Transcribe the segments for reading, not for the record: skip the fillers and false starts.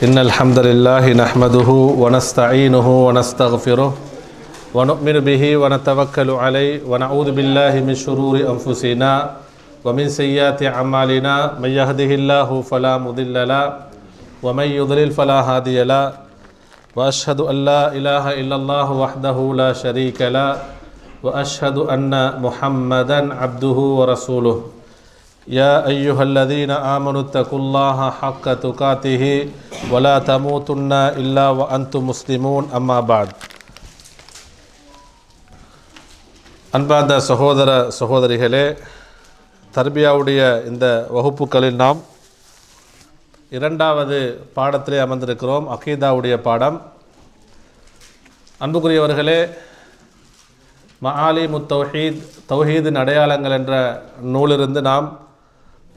إن الحمد لله نحمده ونستعينه ونستغفره ونؤمن به ونتوكل عليه ونعوذ بالله من شرور أنفسنا ومن سيئات أعمالنا من يهده الله فلا مضل له ومن يضلل فلا هادي له وأشهد أن لا إله إلا الله وحده لا شريك له وأشهد أن محمدا عبده ورسوله يا أيها الذين آمنوا اتقوا الله حق تقاته ولا تموتن إلا وأنتم مسلمون أما بعد அன்பார்ந்த சகோதர சகோதரிகளே, தர்பியாவுடைய இந்த வகுப்புகளில் நாம் இரண்டாவது பாடத்திலே அமர்ந்திருக்கிறோம். அகீதாவுடைய பாடம். அன்புக்குரியவர்களே, மஆலிமுத் தௌஹீத், தௌஹீதின் அடையாளங்கள் என்ற நூலிலிருந்து நாம்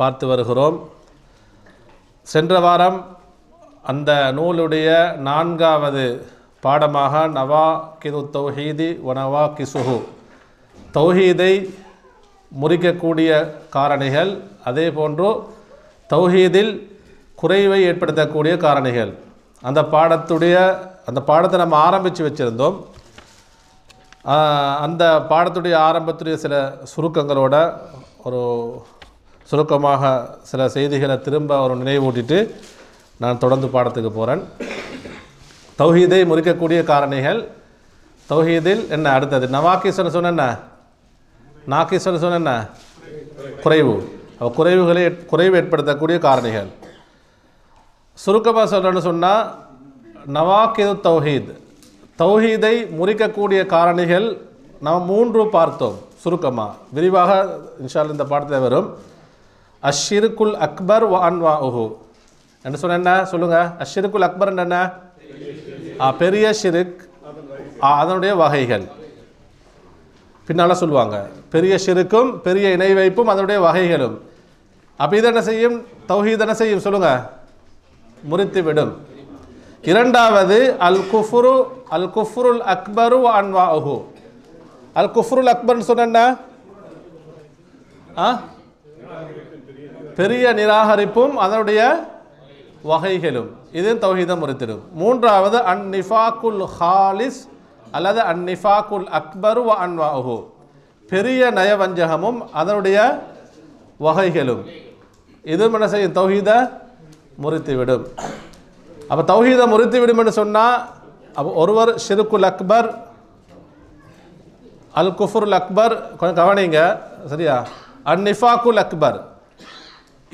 பார்த்து வருகிறோம். சென்ற வாரம் அந்த நூலுடைய நான்காவது பாடமாக நவாகிது தௌஹீதி வ நவாகிசுஹு, தௌஹீதை முறிக்கக்கூடிய காரணிகள், அதே போன்று தௌஹீதில் குறைவை ஏற்படுத்தக்கூடிய காரணிகள், அந்த பாடத்தை நம்ம ஆரம்பித்து வச்சுருந்தோம். அந்த பாடத்துடைய ஆரம்பத்துடைய சில சுருக்கங்களோட சுருக்கமாக சில செய்திகளை திரும்ப நினைவூட்டிட்டு நான் தொடர்ந்து பாடத்துக்கு போகிறேன். தௌஹீதை முறிக்கக்கூடிய காரணிகள், தௌஹீதில் என்ன அடுத்தது நவாகிஸ்ன்னு சொன்ன நாகிஸ்ன்னு சொன்ன குறைவு, குறைவு ஏற்படுத்தக்கூடிய காரணிகள். சுருக்கமாக சொல்கிறேன்னு சொன்னால் நவாகிது தௌஹீத், தௌஹீதை முறிக்கக்கூடிய காரணிகள் நாம் 3 பார்த்தோம். சுருக்கமாக விரிவாக இன்ஷா அல்லாஹ் இந்த பாடத்தில் வரும். அஷ்ஷிருக்குல் அக்பர் வ அன்வாஉஹு என்று சொன்ன என்ன சொல்லுங்கள். அஷ்ஷிருக்குல் அக்பர் என்ன? பெரிய ஷிருக், அதனுடைய வகைகள் பின்னால் சொல்லுவாங்க. பெரிய ஷிருக்கும் பெரிய இணை வைப்பும் அதனுடைய வகைகளும். அப்போ இது என்ன செய்யும்? தௌஹீத் என்ன செய்யும் சொல்லுங்கள்? முறித்து விடும். இரண்டாவது அல் குஃப்ருல் அக்பரு வ அன்வாஉஹு. அல் குஃப்ருல் அக்பர்னு சொன்ன பெரிய நிராகரிப்பும் அதனுடைய வகைகளும், இது தௌஹீதை முறித்திடும். மூன்றாவது அன் நிஃபாக்குல் ஹாலிஸ் அல்லது அன் நிஃபாக்குல் அக்பரு வ அன்வாஉஹு, பெரிய நயவஞ்சகமும் அதனுடைய வகைகளும், இது என்ன செய்யும்? தௌஹீதை முறித்துவிடும். அப்போ தௌஹீதை முறித்துவிடும் என்று சொன்னால், அப்போ ஒருவர் ஷிருக்குல் அக்பர், அல் குஃப்ருல் அக்பர், கொஞ்சம் கவனிங்க சரியா, அன் நிஃபாக்குல் அக்பர்,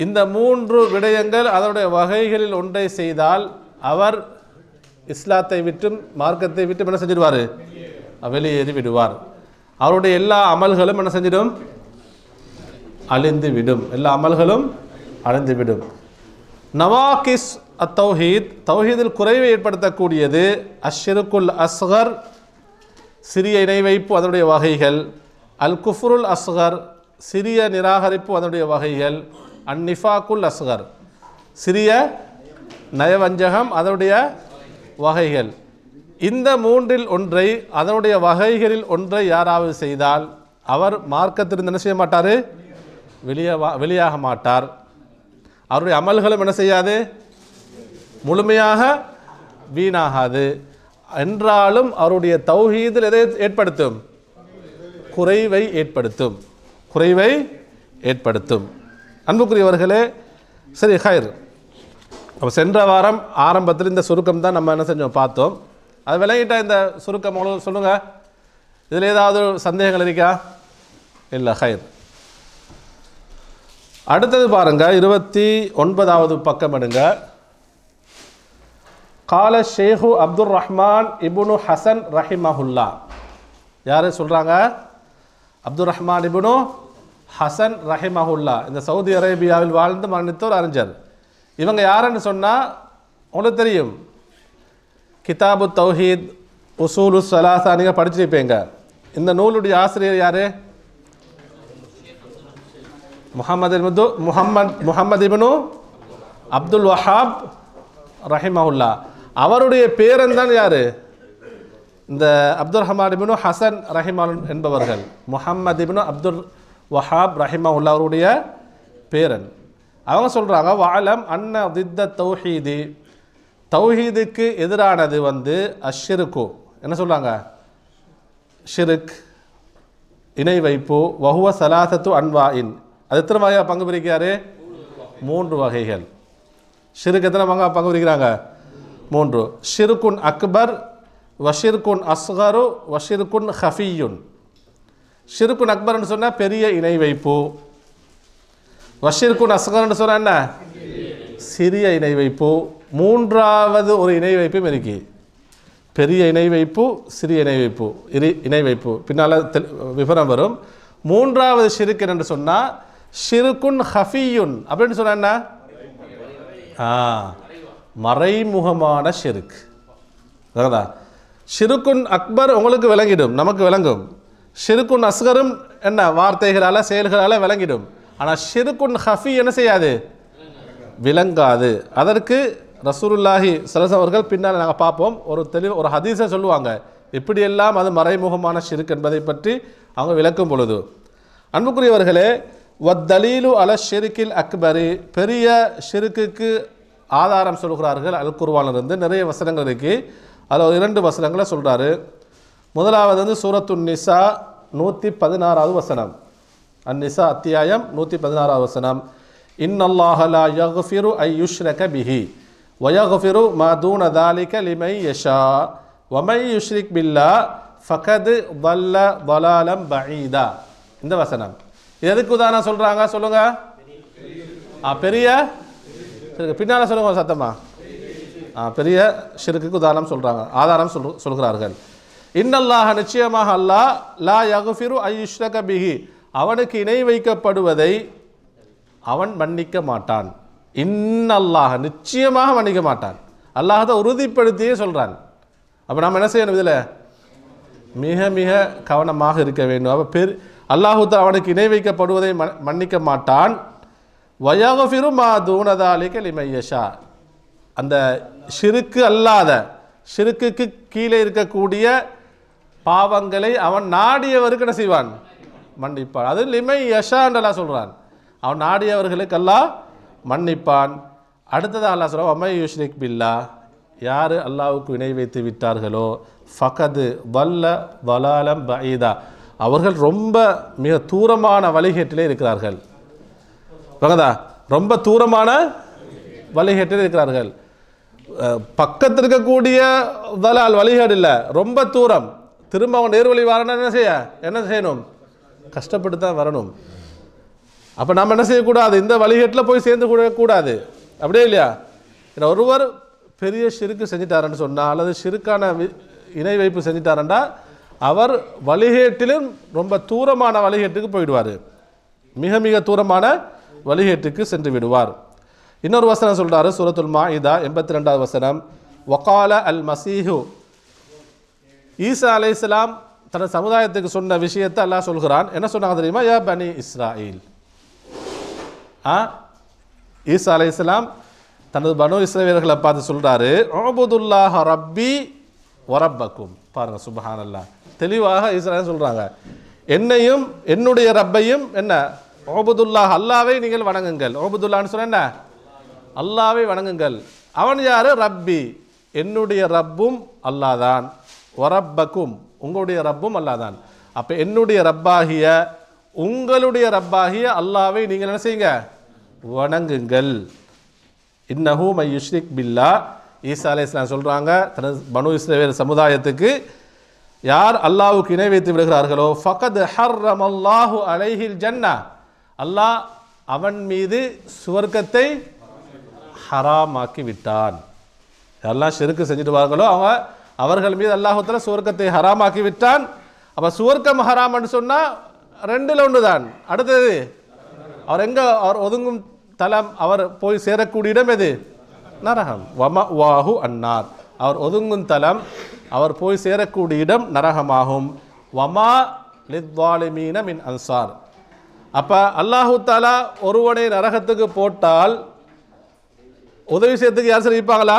இந்த 3 விடயங்கள் அதனுடைய வகைகளில் ஒன்றை செய்தால் அவர் இஸ்லாத்தை விட்டும் மார்க்கத்தை விட்டும் என்ன செஞ்சிடுவார்? வெளியேறி விடுவார். அவருடைய எல்லா அமல்களும் என்ன செஞ்சிடும்? அழிந்து விடும். எல்லா அமல்களும் அழிந்து விடும். நவாகிஸ் அத்தௌஹீத், தௌஹீதில் குறைவை ஏற்படுத்தக்கூடியது அஷ்ஷிருக்குல் அஸ்கர், சிறிய இணை வைப்பு அதனுடைய வகைகள், அல் குஃப்ருல் அஸ்கர், சிறிய நிராகரிப்பு அதனுடைய வகைகள், அன் நிஃபாக்குல் அஸ்கர், சிறிய நயவஞ்சகம் அதனுடைய வகைகள். இந்த 3இல் ஒன்றை, அதனுடைய வகைகளில் ஒன்றை யாராவது செய்தால் அவர் மார்க்கத்திலிருந்து என்ன செய்ய மாட்டார்? வெளியாக மாட்டார். அவருடைய அமல்களும் என்ன செய்யாது? முழுமையாக வீணாகாது. என்றாலும் அவருடைய தௌஹீதில் எதை ஏற்படுத்தும்? குறைவை ஏற்படுத்தும். அன்புக்குரியவர்களே, சரி ஹைர். அப்போ சென்ற வாரம் ஆரம்பத்தில் இந்த சுருக்கம் தான் நம்ம என்ன செஞ்சோம் பார்த்தோம். அது விளங்கிட்டா இந்த சுருக்கம் சொல்லுங்கள். இதில் ஏதாவது சந்தேகங்கள் இருக்கா? இல்லை, ஹைர். அடுத்தது பாருங்கள், 29வது பக்கம் எடுங்க. கால ஷேஹு அப்துர் ரஹ்மான் இப்னு ஹசன் ரஹிமஹுல்லா. யார் சொல்கிறாங்க? அப்துர் ரஹ்மான் இப்னு ஹசன் ரஹிமஹுல்லா. இந்த சவுதி அரேபியாவில் வாழ்ந்து மரணித்த ஒரு அறிஞர். இவங்க யாருன்னு சொன்னால் உங்களுக்கு தெரியும், கிதாபு தௌஹீத், உசூலு ஸலாஸா நீங்கள் படிச்சிருப்பீங்க. இந்த நூலுடைய ஆசிரியர் யார்? முஹம்மது இப்னு அப்துல் வஹாப் ரஹிமஹுல்லா. அவருடைய பேரன்தான் யார்? இந்த அப்துர் ரஹ்மான் இப்னு ஹசன் ரஹிமஹுல்லா என்பவர்கள். முஹம்மது இப்னு அப்துல் வஹாப் ரஹிமஹுல்லா அவருடைய பேரன். அவங்க சொல்கிறாங்க, வஅலம் அன்ன தித்த தௌஹீதி, தௌஹீதுக்கு எதிரானது வந்து அஷ்ஷிருக்கு, என்ன சொல்கிறாங்க, ஷிருக் இணை வைப்பு. வஹுவ சலாசத்து அன்வாயின், அது எத்தனை வகையாக பங்கு பிரிக்கிறாரு, 3 வகைகள். ஷிருக் எத்தனை பங்கு பிரிக்கிறாங்க, 3. ஷிருக்குன் அக்பர், வஷிருக்குன் அஸ்கரு, வஷிருக்குன் ஹஃபியுன். ஷிருக்குன் அக்பர்னு சொன்னால் பெரிய இணை வைப்பு. வஷிருக்குன் அஸ்கர்னு சொன்னால் என்ன, சிறிய இணை வைப்பு. 3வது ஒரு இணை வைப்பும் இருக்கு, பெரிய இணை வைப்பு, சிறிய இணை வைப்பு, இணை வைப்பு. பின்னால் விவரம் வரும். 3வது ஷிருக் என்று சொன்னால் ஷிருக்குன் ஹஃபியுன் அப்படின்னு சொன்ன என்ன, மறைமுகமான ஷிருக். ஷிருக்குன் அக்பர் உங்களுக்கு விளங்கிடும், நமக்கு விளங்கும். ஷிருக்குன் அஸ்கரும் என்ன, வார்த்தைகளால் செயல்களால் விளங்கிடும். ஆனால் ஷிருக்குன் ஹஃபி என்ன செய்யாது, விளங்காது. அதற்கு ரசூலுல்லாஹி ஸல்லல்லாஹு அவர்கள் பின்னால் நாங்கள் பார்ப்போம், ஒரு ஹதீஸை சொல்லுவாங்க, இப்படியெல்லாம் அது மறைமுகமான ஷிருக் என்பதை பற்றி அவங்க விளக்கும் பொழுது. அன்புக்குரியவர்களே, வத்தலீலு அல ஷிருக்கில் அக்பரி, பெரிய ஷிருக்குக்கு ஆதாரம் சொல்கிறார்கள் அல் குர்ஆனிலிருந்து. நிறைய வசனங்கள் இருக்கு, அதில் 2 வசனங்களை சொல்கிறாரு. முதலாவது வந்து சூரத்துன் நிசா 116வது வசனம், அந்நிசா அத்தியாயம் 116வது வசனம். இன்னல்லாஹ லா யக்ஃபிரு ஐ யுஷ்ரக பிஹி வயக்ஃபிரு மா தூன தாலிக லிமை யஷா வமை யுஷ்ரிக் பில்லாஹ் ஃபகத் ضل ضلالا بعيدا. இந்த வசனம் இது எதுக்கு உதாரணம் சொல்றாங்க சொல்லுங்க, பெரிய பின்னால் சொல்லுங்க சத்தமா, பெரிய ஷிர்க்குக்கு உதாரணம் சொல்றாங்க, ஆதாரம் சொல்கிறார்கள். இன்னல்லாஹ, நிச்சயமாக அல்லாஹ், லா யக்ஃபிரு ஐ யுஷ்ரக பிஹி, அவனுக்கு இணை வைக்கப்படுவதை அவன் மன்னிக்க மாட்டான். இன்னல்லாஹ், நிச்சயமாக மன்னிக்க மாட்டான். அல்லாஹ் தான் உறுதிப்படுத்தியே சொல்றான். அப்போ நம்ம என்ன செய்யணும், இதில் மிக மிக கவனமாக இருக்க வேண்டும். அப்போ அல்லாஹு தான் அவனுக்கு இணை வைக்கப்படுவதை மன்னிக்க மாட்டான். வயக்ஃபிரு மா தூன தாலிக லிமன் யஷா, அந்த ஷிருக்கு அல்லாத, ஷிருக்குக்கு கீழே இருக்கக்கூடிய பாவங்களை அவன் நாடியவருக்கு என்ன செய்வான், மன்னிப்பான். அது லிமை யஷா என்றெல்லாம் சொல்கிறான், அவன் நாடியவர்களுக்கு அல்லாஹ் மன்னிப்பான். அடுத்ததாக அல்லாஹ் சொல்கிறான், வமை யுஷ்ரிக் பில்லாஹ், யார் அல்லாஹ்வுக்கு இணை வைத்து விட்டார்களோ ஃபகது வல்ல வலாலம் பஈதா, அவர்கள் ரொம்ப மிக தூரமான வழிகேட்டிலே இருக்கிறார்கள். பகதா, ரொம்ப தூரமான வழிகேட்டில் இருக்கிறார்கள். பக்கத்தில் இருக்கக்கூடிய வலால் வழிகேடு இல்லை, ரொம்ப தூரம். திரும்ப அவன் நேர்வழி வரணும், என்ன செய்யணும், கஷ்டப்பட்டு தான் வரணும். அப்போ நம்ம என்ன செய்யக்கூடாது, இந்த வழிகேட்டில் போய் சேர்ந்து கூடாது, அப்படியே இல்லையா? ஏன்னா ஒருவர் பெரிய ஷிருக்கு செஞ்சிட்டாருன்னு சொன்னால், அல்லது ஷிருக்கான இணை வைப்பு செஞ்சிட்டாருண்டா, அவர் வழிகேட்டிலும் ரொம்ப தூரமான வழிகேட்டுக்கு போயிடுவார், மிக மிக தூரமான வழிகேட்டுக்கு சென்று விடுவார். இன்னொரு வசனம் சொல்கிறாரு, சூரத்துல் மாஇதா 82வது வசனம். வகால அல் மசீஹு, ஈசா அலைஹிஸ்ஸலாம் தனது சமுதாயத்துக்கு சொன்ன விஷயத்தை அல்லாஹ் சொல்கிறான். என்ன சொன்னாங்க தெரியுமா? யா பனி இஸ்ராயில், ஈசா அலைஹிஸ்ஸலாம் தனது பனு இஸ்ரவேலர்களை பார்த்து சொல்கிறாரு, உபுதுல்லாஹ ரப்பி வரப்பக்கும். பாருங்கள், சுப்ஹானல்லாஹ், தெளிவாக ஈசா சொல்கிறாங்க, என்னையும் என்னுடைய ரப்பையும் என்ன, உபுதுல்லாஹ், அல்லாவை நீங்கள் வணங்குங்கள். உபுதுல்லான்னு சொன்ன என்ன, அல்லாவை வணங்குங்கள். அவன் யார்? ரப்பி, என்னுடைய ரப்பும் அல்லாதான். வரப்பக்கும், உங்களுடைய ரப்பும் அல்லாதான். அப்போ என்னுடைய ரப்பாகிய உங்களுடைய ரப்பாகிய அல்லாவை நீங்கள் என்ன செய்யுங்க, வணங்குங்கள். இன்னஹு மை யுஷ்ரிக் பில்லா, ஈசா அலைஹிஸ்ஸலாம் சொல்கிறாங்க தனது பனு இஸ்ரவேல் சமுதாயத்துக்கு, யார் அல்லாஹ்வுக்கு இணை வைத்து விடுகிறார்களோ ஃபகத் ஹர்ரமல்லாஹு அலைஹில் ஜன்னா, அல்லாஹ் அவன் மீது சுவர்க்கத்தை ஹராமாக்கி விட்டான். யாரெல்லாம் ஷிர்க் செஞ்சுட்டு வாங்களோ அவர்கள் மீது அல்லாஹ் தஆலா சுவர்க்கத்தை ஹராமாக்கி விட்டான். அப்போ சுவர்க்கம் ஹராம்னு சொன்னால் 2ல் 1 தான். அடுத்தது அவர் எங்கே, அவர் ஒதுங்கும் தலம், அவர் போய் சேரக்கூடிய இடம் எது? நரகம். வமவாஹு அன்னார், அவர் ஒதுங்கும் தலம், அவர் போய் சேரக்கூடிய இடம் நரகமாகும். வமா லித்வாலிமீன மின் அன்சார். அப்போ அல்லாஹு தஆலா ஒருவனை நரகத்துக்கு போட்டால் உதவி செய்யறதுக்கு யார் சரி இருப்பாங்களா?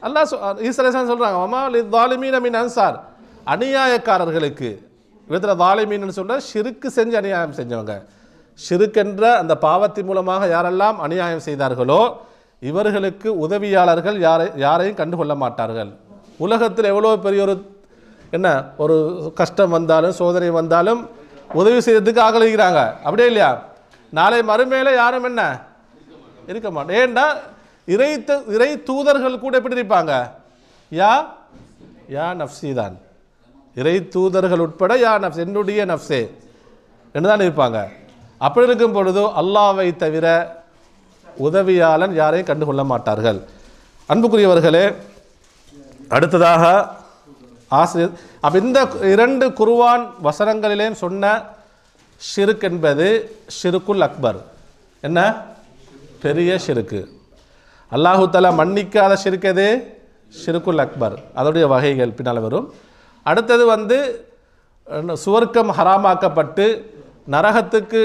அல்லாஹ் ஈசா அலைஹிஸ்ஸலாம் சொல்கிறாங்க, வமா லித்வாலிமீன மின் அன்சார், அநியாயக்காரர்களுக்கு. இவத்தில் வாலிமீன்னு சொன்னால் ஷிருக்கு செஞ்சு அநியாயம் செஞ்சவங்க. ஷிருக்கு என்ற அந்த பாவத்தின் மூலமாக யாரெல்லாம் அநியாயம் செய்தார்களோ, இவர்களுக்கு உதவியாளர்கள் யாரையும் கண்டுகொள்ள மாட்டார்கள். உலகத்தில் எவ்வளோ பெரிய ஒரு கஷ்டம் வந்தாலும் சோதனை வந்தாலும் உதவி செய்யறதுக்கு ஆகலிக்கிறாங்க, அப்படியே இல்லையா? நாளை மறுமையில யாரும் என்ன இருக்க மாட்டோம். ஏண்டா இறை தூதர்கள் கூட எப்படி இருப்பாங்க? யா நஃப்சி தான். இறை தூதர்கள் உட்பட யா நஃப்ஸ், என்னுடைய நஃப்ஸே என்றுதான் இருப்பாங்க. அப்படி இருக்கும் பொழுது அல்லாஹ்வை தவிர உதவியாளன் யாரையும் கண்டுகொள்ள மாட்டார்கள். அன்புக்குரியவர்களே, அடுத்ததாக ஆசிரியர் அப்போ இந்த 2 குர்ஆன் வசனங்களிலேயும் சொன்ன ஷிர்க் என்பது ஷிர்குல் அக்பர், என்ன பெரிய ஷிர்க்கு. அல்லாஹு தஆலா மன்னிக்காத ஷிர்க் எது? ஷிர்குல் அக்பர். அதோடைய வகைகள் பின்னால் வரும். அடுத்தது சுவர்க்கம் ஹராமாக்கப்பட்டு நரகத்துக்கு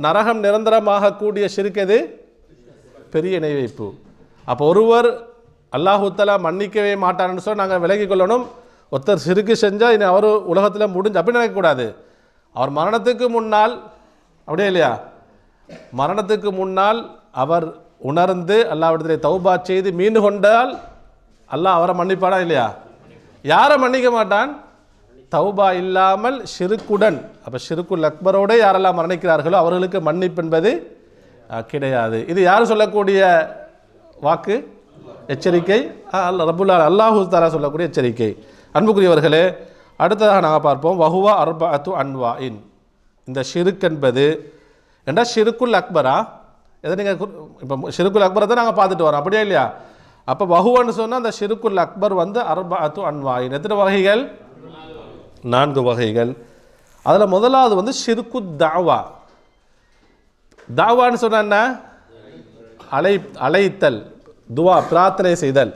நரகம் நிரந்தரமாக கூடிய ஷிர்க் எது? பெரிய இணை வைப்பு. அப்போ ஒருவர் அல்லாஹு தஆலா மன்னிக்கவே மாட்டார்னு சொல்லி நாங்கள் விலகிக் கொள்ளணும். ஒருத்தர் ஷிர்க்கு செஞ்சால் இனி அவர் உலகத்தில் முடிஞ்சு அப்படி நினைக்கக்கூடாது. அவர் மரணத்துக்கு முன்னால், அப்படியே இல்லையா, மரணத்துக்கு முன்னால் அவர் உணர்ந்து அல்லாஹ்விடத்திலே தௌபா செய்து மீண்டு கொண்டால் அல்லாஹ் அவரை மன்னிப்பானா இல்லையா? யாரை மன்னிக்க மாட்டான்? தௌபா இல்லாமல் ஷிர்க்குடன். அப்போ ஷிர்குல் அக்பரோடு யாரெல்லாம் மரணிக்கிறார்களோ அவர்களுக்கு மன்னிப்பு என்பது கிடையாது. இது யார் சொல்லக்கூடிய வாக்கு? எச்சரிக்கை. அல்லாஹு தஆலா சொல்லக்கூடிய எச்சரிக்கை. அன்புக்குரியவர்களே, அடுத்ததாக நாங்கள் பார்ப்போம். வஹுவா அர்பஅத்து அன்வாஇன். இந்த ஷிர்க் என்பது என்ன? ஷிர்குல் அக்பரா? எதை நீங்கள் இப்போ ஷிர்குல் அக்பரை தான் நாங்கள் பார்த்துட்டு வரோம், அப்படியே இல்லையா? அப்போ வஹுவான்னு சொன்னால் அந்த ஷிர்குல் அக்பர் அர்பஅத்து அன்வாஇன். எத்தனை வகைகள்? 4 வகைகள். அதில் முதலாவது ஷிர்கு தாவா. தாவான்னு சொன்ன என்ன? அழைத்தல், துவா, பிரார்த்தனை செய்தல்.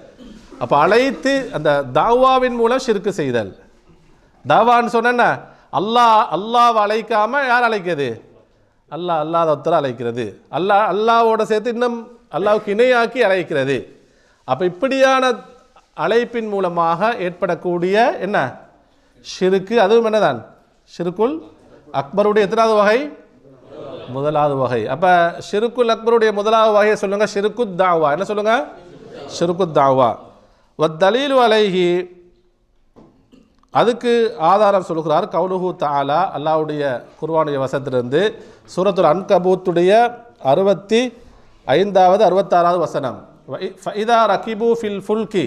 அப்போ அழைத்து அந்த தாவாவின் மூலம் ஷிர்க்கு செய்தல். தாவான்னு சொன்ன அல்லாஹ் அழைக்காம யார் அழைக்கிறது? அல்லாத ஒருத்தர் அழைக்கிறது. அல்லாவோட சேர்த்து இன்னும் அல்லாவுக்கு இணையாக்கி அழைக்கிறது. அப்போ இப்படியான அழைப்பின் மூலமாக ஏற்படக்கூடிய என்ன ஷிர்க்கு, அதுவும் என்னதான் ஷிர்குல் அக்பருடைய எத்தனாவது வகை? முதலாவது வகை. அப்போ ஷிர்குல் அக்பருடைய முதலாவது வகையை சொல்லுங்க, ஷிர்கு தாவா. என்ன சொல்லுங்க? ஷிர்கு தாவா. வத்தலீலு அலைஹி, அதுக்கு ஆதாரம் சொல்கிறார் கவுலுஹு தஆலா, அல்லாஹ்வுடைய குர்ஆனுடைய வசனத்திலிருந்து சூரத்துல் அன்கபூத்துடைய 65வது 66வது வசனம். ஃபஇதா ரகிபு ஃபில் ஃபுல்கி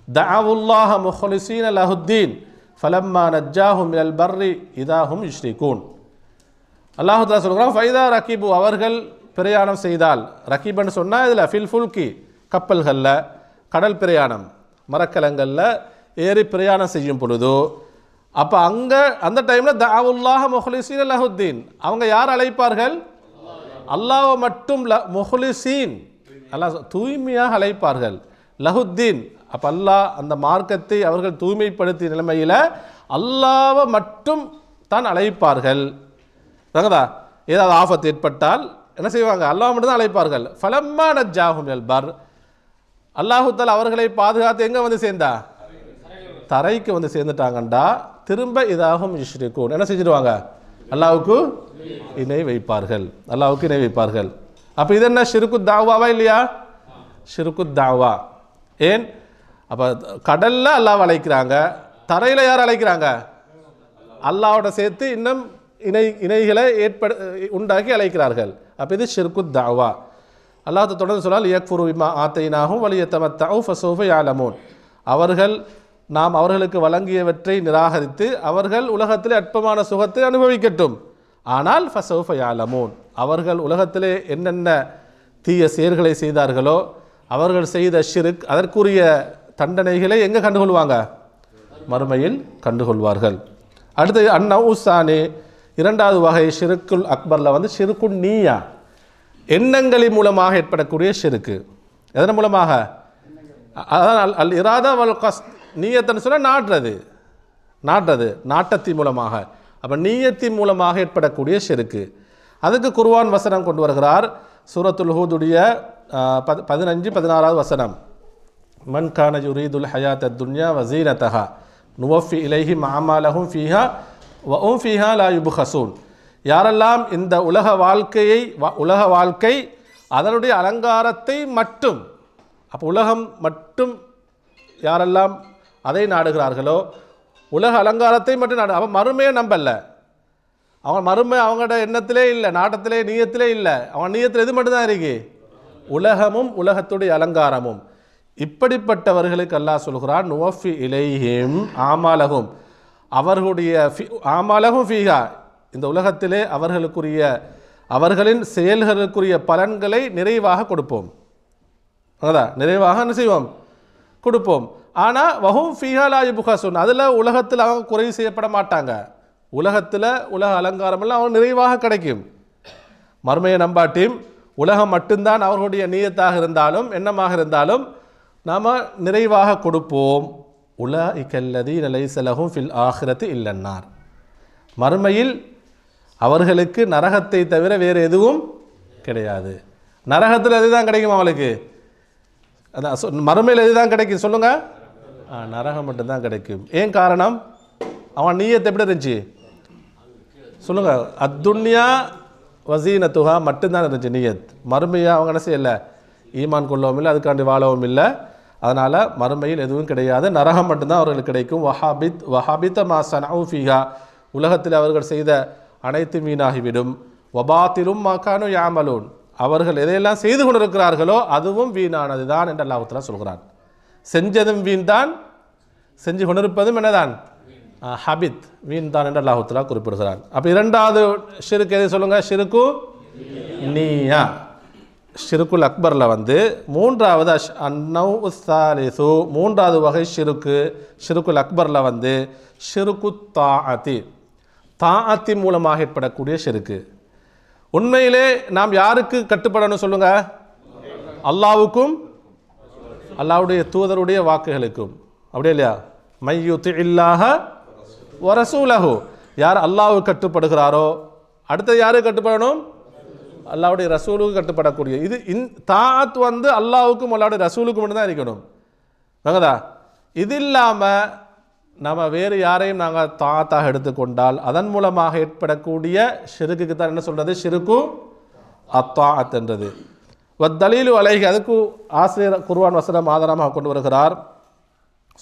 தஅவுல்லாஹ முஹ்லிஸீன லஹுத்தீன் ஃபலம்மா நஜ்ஜாஹும் மினல் பர்ரி இதாஹும் யுஷ்ரிகூன். அல்லாஹ் தஆலா சொல்கிறான், ஃபைதா ரகிபு, அவர்கள் பிரயாணம் செய்தால். ரகிபன்னு சொன்னால் இதில் ஃபில் ஃபுல்கி, கப்பல்களில், கடல் பிரயாணம், மரக்கலங்களில் ஏறி பிரயாணம் செய்யும் பொழுதோ, அப்போ அந்த டைமில் தஅவுல்லாஹ முஹ்லிஸீன லஹுத்தீன், அவங்க யார் அழைப்பார்கள்? அல்லாஹ்வை மட்டும் முஹ்லிஸீன், அல்லாஹ் தூய்மையாக அழைப்பார்கள். லஹுத்தீன், அப்போ அல்லாஹ் அந்த மார்க்கத்தை அவர்கள் தூய்மைப்படுத்திய நிலைமையில் அல்லாஹ்வை மட்டும் தான் அழைப்பார்கள். ஏதாவது ஆபத்து ஏற்பட்டால் என்ன செய்வாங்க? அல்லாஹ் மட்டும் தான் அழைப்பார்கள். ஃபலம்மா நஜ்ஜாஹும் மினல் பர், அல்லாஹு தஆலா அவர்களை பாதுகாத்து எங்கே வந்து சேர்ந்தா? தரைக்கு வந்து சேர்ந்துட்டாங்கண்டா திரும்ப இதாகும் யுஷ்ரிகூன், என்ன செஞ்சிடுவாங்க? அல்லாஹ்வுக்கு இணை வைப்பார்கள். அல்லாஹ்வுக்கு இணை வைப்பார்கள். அப்போ இது என்ன ஷிர்கு தாவாவா இல்லையா? ஷிர்கு தாவா. ஏன்? அப்போ கடல்ல அல்லாஹ் அழைக்கிறாங்க, தரையில் யார் அழைக்கிறாங்க? அல்லாஹ்வோட சேர்த்து இன்னும் இணைகளை உண்டாக்கி அழைக்கிறார்கள். அப்போ இது ஷிர்கு தாவா. அல்லாஹ் தொடர்ந்து சொன்னால் யக்ஃபுரு பிமா ஆத்தைனாஹும் வலியத்தமத்தஉ ஃபஸௌஃப யஅலமூன், அவர்கள் நாம் அவர்களுக்கு வழங்கியவற்றை நிராகரித்து அவர்கள் உலகத்திலே அற்பமான சுகத்தை அனுபவிக்கட்டும். ஆனால் ஃபஸௌஃப யஅலமூன், அவர்கள் உலகத்திலே என்னென்ன தீய செயல்களை செய்தார்களோ அவர்கள் செய்த ஷிர்க், அதற்குரிய தண்டனைகளை எங்கே கண்டுகொள்வாங்க? மறுமையில் கண்டுகொள்வார்கள். அடுத்து அன்னவுசானி, 2வது வகை ஷிர்குல் அக்பரில் ஷிர்குன் நீயா, எண்ணங்களின் மூலமாக ஏற்படக்கூடிய ஷிர்க்கு. எதன் மூலமாக? அதான் அல் இராதா வல் கஸ்த், நீயத்தன்னு சொன்னால் நாட்டுறது, நாட்டத்தின் மூலமாக. அப்போ நீயத்தின் மூலமாக ஏற்படக்கூடிய ஷிர்க்கு. அதுக்கு குர்ஆன் வசனம் கொண்டு வருகிறார். சூரத்துல் ஹூதுடைய 15-16வது வசனம். மன் கான யுரீதுல் ஹயாத்த துன்யா வஸீனதஹா நுவஃபி இலைஹிம் அமாலஹும் ஃபீஹா வஹும் ஃபீஹா லா யுப்ஹஸூன், யாரெல்லாம் இந்த உலக வாழ்க்கை அதனுடைய அலங்காரத்தை மட்டும். அப்போ உலகம் மட்டும் யாரெல்லாம் அதை நாடுகிறார்களோ, உலக அலங்காரத்தை மட்டும் நாடு. அவன் மறுமையை நம்பல. அவன் மறுமை அவங்களோட எண்ணத்திலே இல்லை, நாட்டத்திலே, நீயத்திலே இல்லை. அவன் நீயத்தில் எது மட்டும்தான் இருக்கு? உலகமும் உலகத்துடைய அலங்காரமும். இப்படிப்பட்டவர்களுக்கு அல்லாஹ் சொல்கிறான், நுவஃபி இலைஹிம் ஆமாலகும், அவர்களுடைய ஆமாலகும் ஃபீஹா, இந்த உலகத்திலே அவர்களின் செயல்களுக்குரிய பலன்களை நிறைவாக கொடுப்போம். அதான் நிறைவாக என்ன செய்வோம்? கொடுப்போம். ஆனால் வஹும் ஃபீஹா லா யுப்கஸூன், அதில் உலகத்தில் அவங்க குறை செய்யப்பட மாட்டாங்க. உலகத்தில் உலக அலங்காரமெல்லாம் அவங்க நிறைவாக கிடைக்கும். மறுமையை நம்பாட்டியும் உலகம் மட்டும்தான் அவர்களுடைய நீயத்தாக இருந்தாலும் எண்ணமாக இருந்தாலும் நாம் நிறைவாக கொடுப்போம். உலாஇகல்லதீன லைஸ லஹும் ஃபில் ஆখিরাতি இல்லன்னார், மறுமையில் அவர்களுக்கு நரகத்தை தவிர வேறு எதுவும் கிடையாது. நரகத்தில் எதுதான் கிடைக்கும் அவங்களுக்கு? அதான் மறுமையில் எதுதான் கிடைக்கும் சொல்லுங்க? நரகம் மட்டும்தான் கிடைக்கும். ஏன் காரணம்? அவன் நீயத்தை எப்படி இருந்துச்சு சொல்லுங்க? அத்துன்யா வசீனத்துஹா மட்டும்தான் இருந்துச்சு நீயத். மறுமையாக அவங்க என்ன செய்யலை? ஈமான் கொள்ளவும் இல்லை, அதுக்காண்டி வாழவும் இல்லை. அதனால் மறுமையில் எதுவும் கிடையாது, நரகம் மட்டும்தான் அவர்களுக்கு கிடைக்கும். வஹாபித்த மா ஸனஉ ஃபீஹா, உலகத்தில் அவர்கள் செய்த அனைத்து வீணாகிவிடும். வபாத்திலும் மா கானூ யஅமலூன், அவர்கள் எதையெல்லாம் செய்து கொண்டிருக்கிறார்களோ அதுவும் வீணானது தான் என்று அல்லாஹ் தஆலா சொல்கிறான். செஞ்சதும் வீண் தான், செஞ்சு கொண்டிருப்பதும் என்னதான்? ஹபித், வீண் தான் என்று அல்லாஹ் தஆலா குறிப்பிடுகிறான். அப்போ இரண்டாவது ஷிர்க் எது சொல்லுங்க? ஷிர்கு நீயா, ஷிர்குல் அக்பரில் வந்து மூன்றாவது அன்னௌ சாலிசு, மூன்றாவது வகை ஷிர்குல் அக்பரில் வந்து ஷிர்கு தாஅத்தி, தாஅத்தி மூலமாக ஏற்படக்கூடிய ஷிர்கு. உண்மையிலே நாம் யாருக்கு கட்டுப்படணும் சொல்லுங்க? அல்லாஹ்வுக்கும் அல்லாஹ்வுடைய தூதருடைய வாக்குகளுக்கும். அப்படியே இல்லையா? மையுத்தில்லாஹ வரசூலஹு, யார் அல்லாஹ்வுக்கு கட்டுப்படுகிறாரோ, அடுத்தது யாருக்கு கட்டுப்படணும்? அல்லாஹ்வுடைய ரசூலுக்கு கட்டுப்படக்கூடிய. இது தாஅத் வந்து அல்லாஹ்வுக்கும் அல்லாஹ்வுடைய ரசூலுக்கும் மட்டும் தான் இருக்கணும். வாங்கதா? இது இல்லாமல் நம்ம வேறு யாரையும் நாங்கள் தாத்தாக எடுத்துக்கொண்டால் அதன் மூலமாக ஏற்படக்கூடிய ஷிர்குக்கு தான் என்ன சொல்கிறது? ஷிர்கு அத்தாஅத் என்றது. வத்தலீலு அலைஹி, அதுக்கு ஆசிரியர் குர்ஆன் வசனம் ஆதாரமாக கொண்டு வருகிறார்.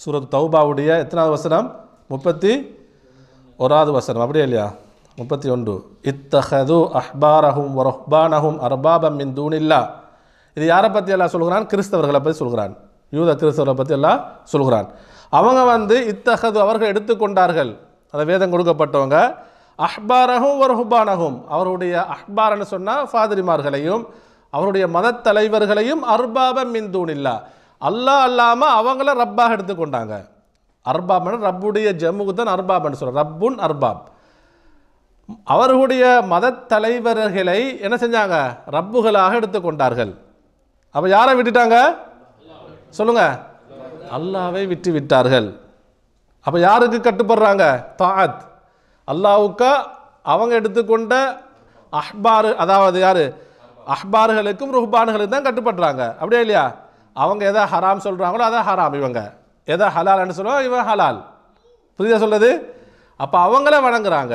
சூரத் தௌபாவுடைய எத்தனாவது வசனம்? 31வது வசனம். அப்படியே இல்லையா? 31. இத்தஹது அஹ்பாரஹும் வரஹ்பானஹும் அர்பாபம் மின் தூனில்லா. இது யாரை பற்றி எல்லாம் சொல்கிறான்? கிறிஸ்தவர்களை பற்றி சொல்கிறான். யூத கிறிஸ்தவர்களை பற்றி எல்லாம் சொல்கிறான். அவங்க வந்து இத்தஹது, அவர்கள் எடுத்துக்கொண்டார்கள், அந்த வேதம் கொடுக்கப்பட்டவங்க, அஹ்பாரஹும் வரஹ்பானஹும், அவருடைய அஹ்பார்னு சொன்னால் ஃபாதிரிமார்களையும் அவருடைய மத தலைவர்களையும் அர்பாபம் மின் தூனில்லா, அல்லாஹ் அல்லாமல் அவங்கள ரப்பாக எடுத்துக்கொண்டாங்க. அர்பாப்னு ரப்புடைய ஜம்முக்கு தான் அர்பாப்னு சொல்கிறார். ரப்புன் அர்பாப். அவர்களுடைய மத தலைவர்களை என்ன செஞ்சாங்க? ரப்புகளாக எடுத்துக்கொண்டார்கள். அப்போ யாரை விட்டுட்டாங்க சொல்லுங்க? அல்லாஹ்வை விட்டு விட்டார்கள். அப்போ யாருக்கு கட்டுப்படுறாங்க? தாஅத் அல்லாஹ்வுக்கு. அவங்க எடுத்துக்கொண்ட அஹ்பார், அதாவது யாரு? அஹ்பார்களுக்கும் ருஹ்பான்களுக்கும் தான் கட்டுப்படுறாங்க. அப்படியே இல்லையா? அவங்க எதை ஹராம் சொல்கிறாங்களோ அதை ஹராம், இவங்க எதை ஹலால்னு சொல்லுவாங்க இவன் ஹலால். புரியுதா சொல்லுது? அப்போ அவங்கள வணங்குறாங்க,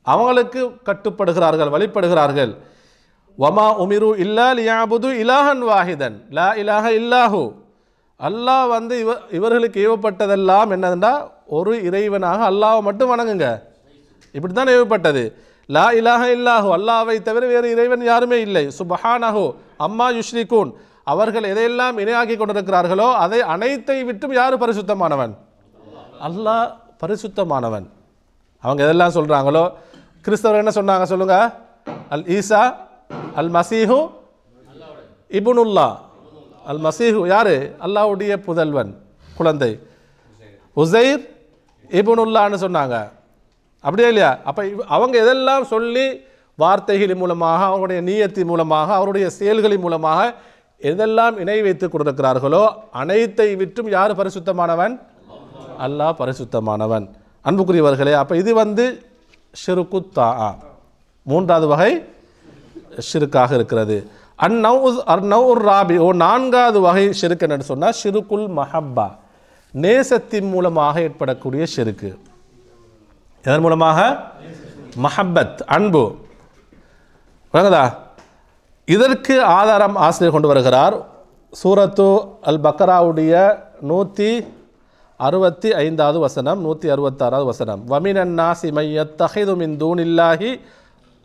அவங்களுக்கு கட்டுப்படுகிறார்கள், வழிபடுகிறார்கள். வமா உமிரு இல்லா லியஅபுது இலாஹன் வாஹிதன் லா இலாஹ இல்லாஹு. அல்லாஹ் வந்து இவர்களுக்கு ஏவப்பட்டதெல்லாம் என்னதுன்னா ஒரு இறைவனாக அல்லாஹ்வை மட்டும் வணங்குங்க. இப்படி தான் ஏவப்பட்டது. லா இலாஹ இல்லாஹு, அல்லாஹ்வை தவிர வேறு இறைவன் யாருமே இல்லை. சுப்ஹானஹு அம்மா யுஷ்ரிகூன், அவர்கள் எதையெல்லாம் இணையாக்கி கொண்டிருக்கிறார்களோ அதை அனைத்தை விட்டும் யார் பரிசுத்தமானவன்? அல்லாஹ் பரிசுத்தமானவன். அவங்க எதெல்லாம் சொல்கிறாங்களோ, கிறிஸ்தவர் என்ன சொன்னாங்க சொல்லுங்க? அல் ஈசா அல் மசீஹு இப்னுல்லா. அல் மசீஹு யாரு? அல்லாஹ்வுடைய புதல்வன், குழந்தை. உசைர் இப்னுல்லான்னு சொன்னாங்க. அப்படியே இல்லையா? அப்போ அவங்க எதெல்லாம் சொல்லி வார்த்தைகளின் மூலமாக, அவங்களுடைய நீயத்தின் மூலமாக, அவருடைய செயல்களின் மூலமாக எதெல்லாம் இணை வைத்துக் கொண்டிருக்கிறார்களோ அனைத்தை விட்டும் யார் பரிசுத்தமானவன்? அல்லாஹ் பரிசுத்தமானவன். அன்புக்குரியவர்களே, அப்போ இது வந்து ஷிர்கு தாஆ, மூன்றாவது வகை ஷிர்காக இருக்கிறது. அந்நௌர் ராபி, நான்காவது வகை ஷிர்க் என்னன்னு சொன்னால் ஷிர்குல் மஹப்பா, நேசத்தின் மூலமாக ஏற்படக்கூடிய ஷிர்கு. எதன் மூலமாக? மஹப்பத், அன்பு. வணங்குதா? இதற்கு ஆதாரம் ஆசிரியர் கொண்டு வருகிறார். சூரத்து அல் பக்ராவுடைய 165வது வசனம், 166வது வசனம். வமினன் நாசி மையத்தஹிது மின் தூனில்லாஹி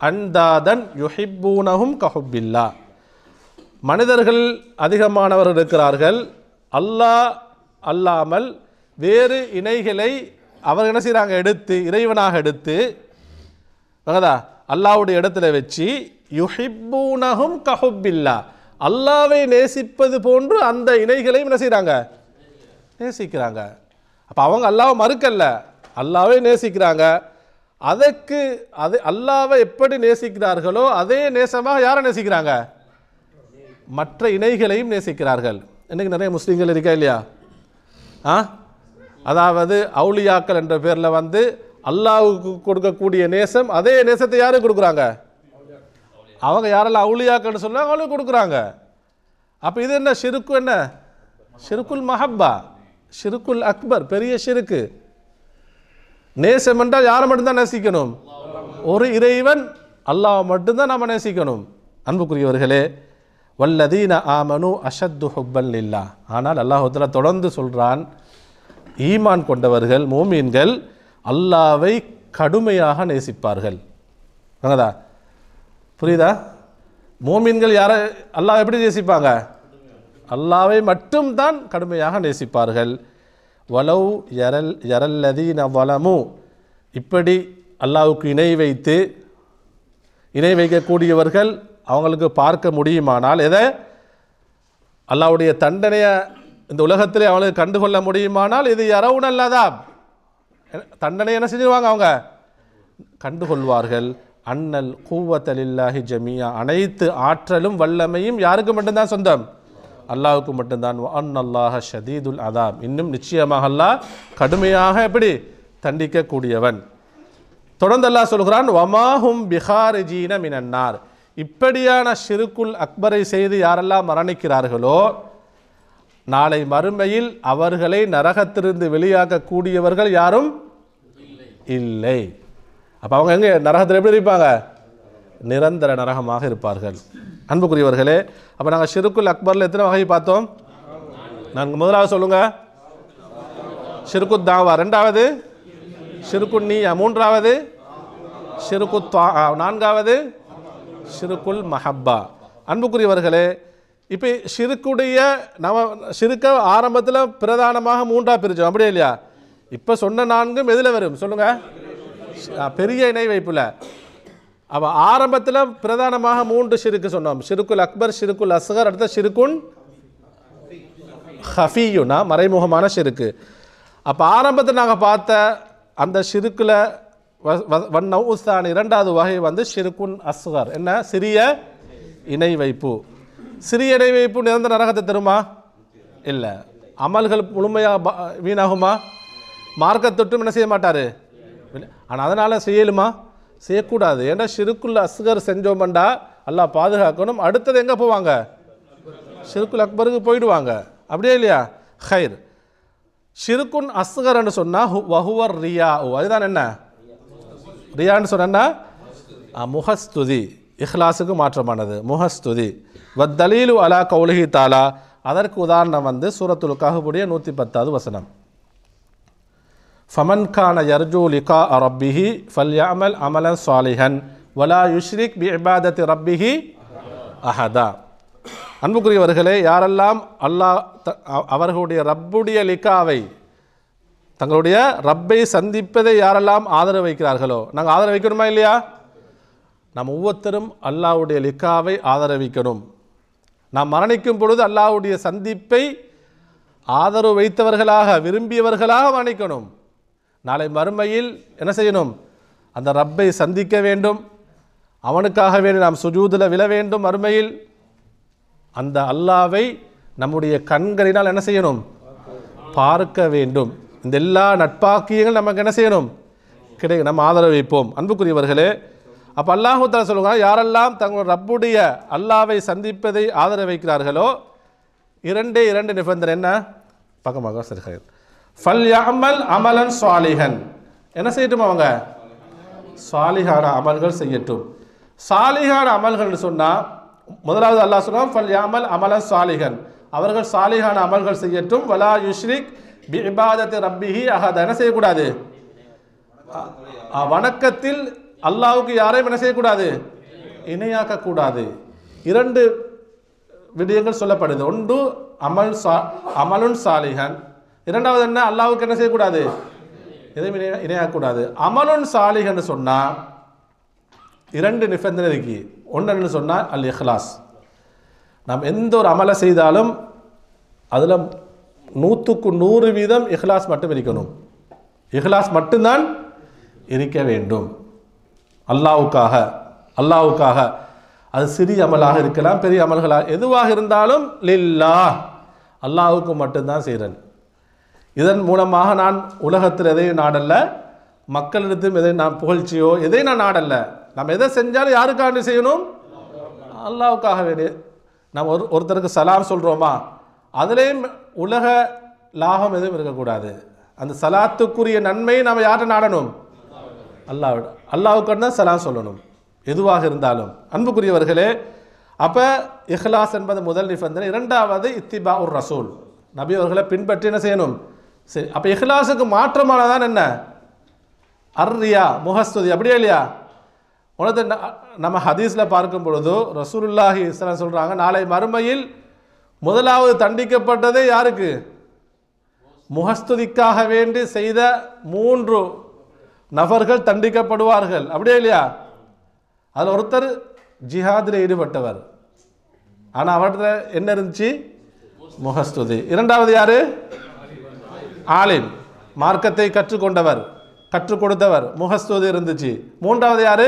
அன்தாதன் யுஹிப்பூனஹும் கஹுப்பில்லா. மனிதர்கள் அதிகமானவர்கள் இருக்கிறார்கள், அல்லாஹ் அல்லாமல் வேறு இணைகளை அவர் என்ன செய்கிறாங்க, எடுத்து இறைவனாக எடுத்து அல்லாஹ்வுடைய இடத்துல வச்சு யுஹிப்பூனஹும் கஹுப்பில்லா, அல்லாவை நேசிப்பது போன்று அந்த இணைகளையும் என்ன செய்கிறாங்க, நேசிக்கிறாங்க. அப்போ அவங்க அல்லாவை மறுக்கல்ல, அல்லாவை நேசிக்கிறாங்க. அதற்கு அது அல்லாவை எப்படி நேசிக்கிறார்களோ அதே நேசமாக யாரை நேசிக்கிறாங்க, மற்ற இணைகளையும் நேசிக்கிறார்கள். இன்னைக்கு நிறைய முஸ்லீம்கள் இருக்கா இல்லையா? அதாவது அவுலியாக்கள் என்ற பேரில் வந்து அல்லாவுக்கு கொடுக்கக்கூடிய நேசம், அதே நேசத்தை யாரும் கொடுக்குறாங்க, அவங்க யாரெல்லாம் அவுலியாக்கள்னு சொன்னாங்க அவங்களுக்கு கொடுக்குறாங்க. அப்போ இது என்ன ஷிருக்கு, என்ன ஷிருக்குல் மஹப்பா, ஷிருக்குல் அக்பர், பெரிய ஷிருக்கு. நேசம் என்றால் யாரை மட்டும்தான் நேசிக்கணும், ஒரு இறைவன் அல்லாஹ் மட்டும்தான் நாம் நேசிக்கணும். அன்புக்குரியவர்களே, வல்லதீன ஆமனு அஷத்து ஹுப்பல் லில்லாஹ். ஆனால் அல்லாஹ் தஆலா தொடர்ந்து சொல்கிறான், ஈமான் கொண்டவர்கள் மூமீன்கள் அல்லாவை கடுமையாக நேசிப்பார்கள். புரியுதா? மூமின்கள் யாரை அல்லாஹ் எப்படி நேசிப்பாங்க, அல்லாவை மட்டும்தான் கடுமையாக நேசிப்பார்கள். வலவ் யரல்லதீன வலமு, இப்படி அல்லாஹ்வுக்கு இணை வைக்கக்கூடியவர்கள் அவங்களுக்கு பார்க்க முடியுமானால், எதை அல்லாஹ்வுடைய தண்டனையை இந்த உலகத்திலே அவங்களுக்கு கண்டுகொள்ள முடியுமானால், இது யரவுன் அல்லாதாப், தண்டனை என்ன செஞ்சிருவாங்க, அவங்க கண்டுகொள்வார்கள். அன்னல் கூவத்த லில்லாஹி ஜமியா, அனைத்து ஆற்றலும் வல்லமையும் யாருக்கு மட்டும்தான் சொந்தம், அல்லாஹ்வுக்கு மட்டும்தான். அன்னல்லாஹ ஷதீதுல் அதாப், இன்னும் நிச்சயமாக அல்லாஹ் கடுமையாக எப்படி தண்டிக்கக்கூடியவன். தொடர்ந்து அல்லாஹ் சொல்கிறான், வமாஹும் பிஹாரிஜீன மினன்னார். இப்படியான ஷிருக்குல் அக்பரை செய்து யாரெல்லாம் மரணிக்கிறார்களோ நாளை மறுமையில் அவர்களை நரகத்திலிருந்து வெளியாக்கக்கூடியவர்கள் யாரும் இல்லை. அப்போ அவங்க எங்கே நரகத்தில் எப்படி இருப்பாங்க, நிரந்தர நரகமாக இருப்பார்கள். அன்புக்குரியவர்களே, அப்போ நாங்கள் ஷிருக்குல் அக்பரில் எத்தனை வகை பார்த்தோம்? நாங்கள் முதலாவது சொல்லுங்க, ஷிருக்குத் தாவா, ரெண்டாவது ஷிருக்குன் நிய்யா, மூன்றாவது ஷிருக்குத் நான்காவது ஷிருக்குல் மஹப்பா. அன்புக்குரியவர்களே, இப்போ ஷிருக்குடைய ஷிருக்க ஆரம்பத்தில் பிரதானமாக மூன்றாக பிரித்தோம், அப்படியே இல்லையா? இப்போ சொன்ன நான்கும் எதில் வரும் சொல்லுங்க, பெரிய இணை வைப்புல. அப்போ ஆரம்பத்தில் பிரதானமாக மூன்று ஷிருக்கு சொன்னோம், ஷிருக்குல் அக்பர், ஷிருக்குல் அஸ்கர், அடுத்த ஷிருக்குன் ஹஃபியுனா மறைமுகமான ஷிருக்கு. அப்போ ஆரம்பத்தில் நாங்கள் பார்த்த அந்த ஷிருக்கில் வன்னவுஸ்தான் இரண்டாவது வகை வந்து ஷிருக்குன் அஸ்கர், என்ன சிறிய இணை வைப்பு. சிறிய இணை வைப்பு நிரந்தர நரகத்தை தருமா? இல்லை. அமல்கள் முழுமையாக வீணாகுமா? மார்க்கத்தொட்டும் என்ன செய்ய மாட்டார். ஆனால் அதனால் செய்யலுமா? செய்யக்கூடாது. ஏன்னா ஷிருக்குல் அஸ்கர் செஞ்சோம்டா அல்லாஹ் பாதுகாக்கணும். அடுத்தது எங்கே போவாங்க? ஷிருக்குல் அக்பருக்கு போயிடுவாங்க, அப்படியே இல்லையா? ஹைர். ஷிருக்குன் அஸ்கர்ன்னு சொன்னால் வஹுவர் ரியா, அதுதான் என்ன ரியான்னு சொன்னா முஹஸ்துதி, இஹ்லாஸுக்கு மாற்றமானது முஹஸ்துதி. வத்தலீலு அலா கௌலிஹி தாலா, அதற்கு உதாரணம் வந்து சூரத்துல் கஹ்ஃபுடைய 110வது வசனம். ஃபமன் கான யர்ஜூ லிகா ரப்பிஹி ஃபல்யஅமல் அமலன் சாலிஹன் வலா யுஷ்ரிக் பி இபாதத்தி ரப்பிஹி அஹதா. அன்புக்குரியவர்களே, யாரெல்லாம் அல்லாஹ் அவர்களுடைய ரப்புடைய லிகாவை, தங்களுடைய ரப்பை சந்திப்பதை யாரெல்லாம் ஆதரவு வைக்கிறார்களோ, நாங்கள் ஆதரவு வைக்கணுமா இல்லையா? நாம் ஒவ்வொருத்தரும் அல்லாஹ்வுடைய லிகாவை ஆதரவிக்கணும். நாம் மரணிக்கும் பொழுது அல்லாஹ்வுடைய சந்திப்பை ஆதரவு வைத்தவர்களாக, விரும்பியவர்களாக மரணிக்கணும். நாளை மறுமையில் என்ன செய்யணும்? அந்த ரப்பை சந்திக்க வேண்டும், அவனுக்காக வேண்டி நாம் சுஜூதில் விழ வேண்டும். மறுமையில் அந்த அல்லாவை நம்முடைய கண்களினால் என்ன செய்யணும்? பார்க்க வேண்டும். இந்த எல்லா நட்பாக்கியங்கள் நமக்கு என்ன செய்யணும்? நம்ம ஆதரவு வைப்போம். அன்புக்குரியவர்களே, அப்போ அல்லாஹ் தஆலா சொல்லுங்க, யாரெல்லாம் தங்கள் ரப்புடைய அல்லாவை சந்திப்பதை ஆதரவு வைக்கிறார்களோ இரண்டு நிபந்தனை என்ன? பக்கமாக சரி. ஃபல் யஅமல் அமலன் சாலிஹன், என்ன செய்யட்டும்? அவங்க சாலிஹான அமல்கள் செய்யட்டும். சாலிஹான அமல்கள்னு சொன்னால் முதலாவது அல்லாஹ் சொல்றான் ஃபல் யாமல் அமலன் சாலிஹன், அவர்கள் சாலிஹான அமல்கள் செய்யட்டும். வலா யுஷ்ரிக் பி இபாதத்தி ரப்பிஹி அஹத, என்ன செய்யக்கூடாது, வணக்கத்தில் அல்லாஹ்வுக்கு யாரையும் என்ன செய்யக்கூடாது, இணையாக்க கூடாது. இரண்டு விடயங்கள் சொல்லப்படுது. ஒன்று அமலுன் சாலிஹன், இரண்டாவது என்ன, அல்லாஹ்வுக்கு என்ன செய்யக்கூடாது, எதையும் இணையாக்கூடாது. அமலுன் சாலிஹன்னு சொன்னா இரண்டு நிபந்தனை இருக்கு. ஒன்று சொன்னால் அல் இஹ்லாஸ், நாம் எந்த ஒரு அமலை செய்தாலும் அதில் 100% இஹ்லாஸ் மட்டும் இருக்கணும். இஹ்லாஸ் மட்டும்தான் இருக்க வேண்டும். அல்லாஹ்வுக்காக அது சிறிய அமலாக இருக்கலாம், பெரிய அமல்களாக எதுவாக இருந்தாலும் லில்லாஹ், அல்லாஹ்வுக்கு மட்டும்தான் செய்கிறேன். இதன் மூலமாக நான் உலகத்தில் எதையும் நாடல்ல, மக்களிடத்தும் எதை நான் புகழ்ச்சியோ எதை நான் நாடல்ல. நம்ம எதை செஞ்சாலும் யாருக்காக செய்யணும், அல்லாஹ்வுக்காக வேண்டிய. நம்ம ஒருத்தருக்கு சலாம் சொல்கிறோமா, அதுலேயும் உலக லாபம் எதுவும் இருக்கக்கூடாது. அந்த சலாத்துக்குரிய நன்மையை நம்ம யார்கிட்ட நாடணும், அல்லாஹ்வுக்கு தான் சலாம் சொல்லணும் எதுவாக இருந்தாலும். அன்புக்குரியவர்களே, அப்போ இஹ்லாஸ் என்பது முதல் நிபந்தனை. இரண்டாவது இத்திபா உர் ரசூல், நபி அவர்களை பின்பற்றி என்ன செய்யணும். சரி, அப்போ இஹ்லாஸுக்கு மாற்றமானதான் என்ன, அர்ரியா, முகஸ்துதி, அப்படியே இல்லையா? உனது நம்ம ஹதீஸில் பார்க்கும் பொழுது ரசூலுல்லாஹி ஸல்லல்லாஹு சொல்கிறாங்க, நாளை மறுமையில் முதலாவது தண்டிக்கப்பட்டதே யாருக்கு, முகஸ்துதிக்காக வேண்டி செய்த 3 நபர்கள் தண்டிக்கப்படுவார்கள், அப்படியே இல்லையா? அதில் ஒருத்தர் ஜிஹாதில் ஈடுபட்டவர், ஆனால் அவர்கிட்ட என்ன இருந்துச்சு, முகஸ்துதி. இரண்டாவது யாரு, ஆலிம், மார்க்கத்தை கற்றுக்கொண்டவர், கற்றுக் கொடுத்தவர், முகஸ்துதி இருந்துச்சு. மூன்றாவது யாரு,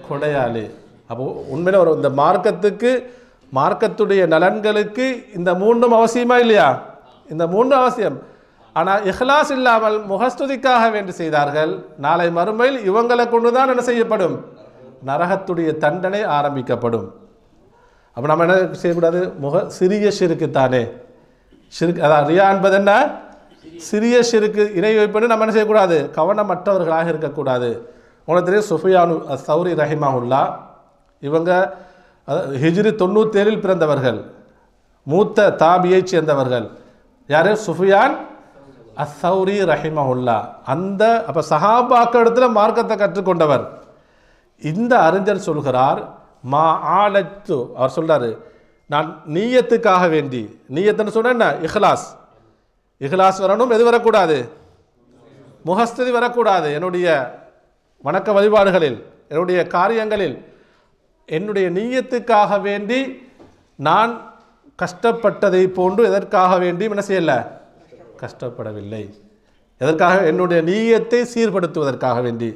கொடையாளி. அப்போ உண்மையில ஒரு இந்த மார்க்கத்துடைய நலன்களுக்கு இந்த 3 அவசியமா இல்லையா? இந்த 3 அவசியம். ஆனால் இஹ்லாஸ் இல்லாமல் முகஸ்துதிக்காக வேண்டி செய்தார்கள், நாளை மறுமையில் இவங்களை கொண்டுதான் என்ன செய்யப்படும், நரகத்துடைய தண்டனை ஆரம்பிக்கப்படும். அப்போ நம்ம என்ன செய்யக்கூடாது, சிறிய ஷிர்க்குத்தானே, ஷிர்க், அதான் ரியா என்பது என்ன, சிறிய ஷிர்க்கு, இணை வைப்பது. நம்ம என்ன செய்யக்கூடாது, கவனமற்றவர்களாக இருக்கக்கூடாது. உங்களுக்கு தெரியும் சுஃபியான் அஸ்-சௌரி ரஹிமஹுல்லா, இவங்க ஹிஜ்ரி 97 பிறந்தவர்கள், மூத்த தாபியை சேர்ந்தவர்கள். யார், சுஃபியான் அஸ்-சௌரி ரஹிமஹுல்லா. அந்த அப்போ சஹாபாக்கள் இடத்துல மார்க்கத்தை கற்றுக்கொண்டவர். இந்த அறிஞர் சொல்கிறார், மா ஆலத்து, அவர் சொல்றாரு, நான் நீயத்துக்காக வேண்டி, நீயத்துன்னு சொன்ன என்ன, இஹ்லாஸ் வரணும். எது வரக்கூடாது, முகஸ்துதி வரக்கூடாது. என்னுடைய வணக்க வழிபாடுகளில், என்னுடைய காரியங்களில் என்னுடைய நீயத்துக்காக வேண்டி நான் கஷ்டப்பட்டதை போன்று எதற்காக வேண்டி என்ன செய்யல, கஷ்டப்படவில்லை. எதற்காக, என்னுடைய நீயத்தை சீர்படுத்துவதற்காக வேண்டி,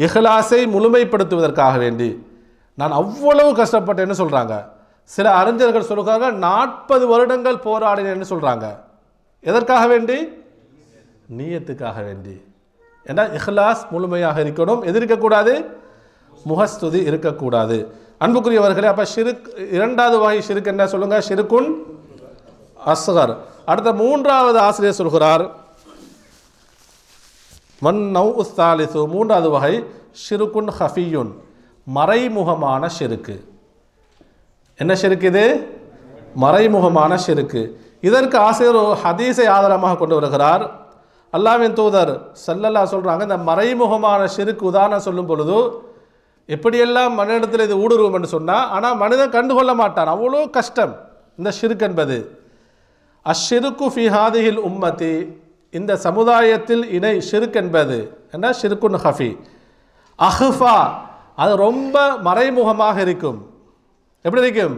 இஹ்லாஸை முழுமைப்படுத்துவதற்காக வேண்டி நான் அவ்வளவு கஷ்டப்பட்டேன்னு சொல்கிறாங்க. சில அறிஞர்கள் சொல்கிறாங்க 40 வருடங்கள் போராடினேன்னு சொல்கிறாங்க. எதற்காக வேண்டி, நீயத்துக்காக வேண்டி. ஏன்னா இஹ்லாஸ் முழுமையாக இருக்கணும், எது இருக்கக்கூடாது, முகஸ்துதி இருக்கக்கூடாது. அன்புக்குரியவர்களே, அப்போ ஷிர்க், இரண்டாவது வகை ஷிர்க் என்ன சொல்லுங்க, ஷிர்குன் அஸ்கர். அடுத்த மூன்றாவது ஆசிரியர் சொல்கிறார், மன்னௌ உஸ்தாலிசு, மூன்றாவது வகை ஷிர்குன் ஹஃபியுன், மறைமுகமான ஷிர்க்கு. என்ன ஷிர்க் இது, மறைமுகமான ஷிர்க்கு. இதற்கு ஆசிரியர் ஹதீஸை ஆதாரமாக கொண்டு வருகிறார். அல்லாஹ்வின் தூதர் ஸல்லல்லாஹு சொல்கிறாங்க, இந்த மறைமுகமான ஷிர்க் உதாரணம் சொல்லும் பொழுது எப்படியெல்லாம் மனிதத்தில் இது ஊடுருவும் என்று சொன்னால், ஆனால் மனிதன் கண்டுகொள்ள மாட்டான், அவ்வளோ கஷ்டம் இந்த ஷிர்க் என்பது. அஷ்ஷிருக்கு ஃபி ஹாதிஹில் உம்மதி, இந்த சமுதாயத்தில் இணை ஷிர்க் என்பது என்ன, ஷிர்குன் ஹஃபி. அஹ்ஃபா, அது ரொம்ப மறைமுகமாக இருக்கும். எப்படி இருக்கும்,